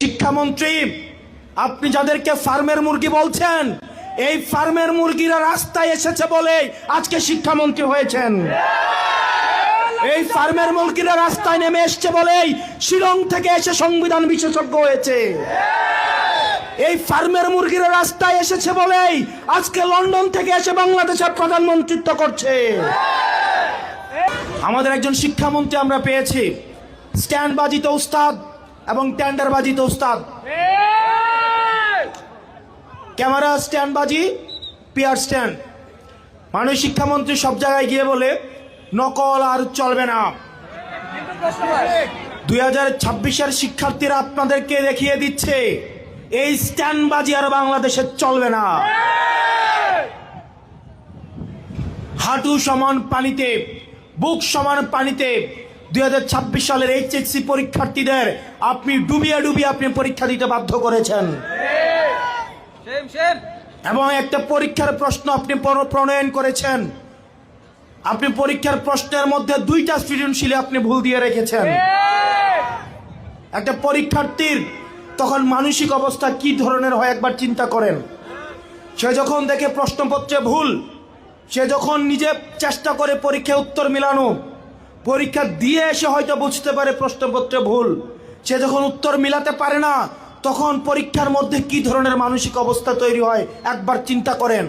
শিক্ষামন্ত্রী, আপনি যাদেরকে ফার্মের মুরগি বলছেন, এই ফার্মের মুরগিরা রাস্তায় এসেছে বলে আজকে শিক্ষামন্ত্রী হয়েছেন। এই ফার্মের মুরগিরা রাস্তায় নেমে এসছে বলেই শিলং থেকে এসে সংবিধান বিশেষজ্ঞ হয়েছে। এই ফার্মের মুরগিরা রাস্তায় এসেছে বলেই আজকে লন্ডন থেকে এসে বাংলাদেশের প্রধানমন্ত্রিত্ব করছে। আমাদের একজন শিক্ষামন্ত্রী আমরা পেয়েছি, স্ট্যান্ডবাজিতে উস্তাদ এবং টেন্ডারবাজিতে উস্তাদ। ক্যামেরা স্ট্যান্ডবাজি, পিয়ার স্ট্যান্ড। মাননীয় শিক্ষামন্ত্রী সব জায়গায় গিয়ে বলে নকল আর চলবে না। 2026-এর শিক্ষার্থীরা আপনাদেরকে দেখিয়ে দিচ্ছে এই স্ট্যান্ডবাজি আর বাংলাদেশে চলবে না। হাঁটু সমান পানিতে, বুক সমান পানিতে 2026 সালের এইচএসসি পরীক্ষার্থীদের আপনি ডুবিয়ে ডুবিয়ে আপনি পরীক্ষা দিতে বাধ্য করেছেন এবং একটা পরীক্ষার প্রশ্ন আপনি প্রণয়ন করেছেন। আপনি পরীক্ষার প্রশ্নের মধ্যে 2টা সৃজনশীলে আপনি ভুল দিয়ে রেখেছেন। একটা পরীক্ষার্থীর তখন মানসিক অবস্থা কি ধরনের হয় একবার চিন্তা করেন। সে যখন দেখে প্রশ্নপত্রে ভুল, সে যখন নিজে চেষ্টা করে পরীক্ষায় উত্তর মিলানো, পরীক্ষা দিয়ে এসে হয়তো বুঝতে পারে প্রশ্নপত্রে ভুল, সে যখন উত্তর মিলাতে পারে না, তখন পরীক্ষার মধ্যে কি ধরনের মানসিক অবস্থা তৈরি হয় একবার চিন্তা করেন।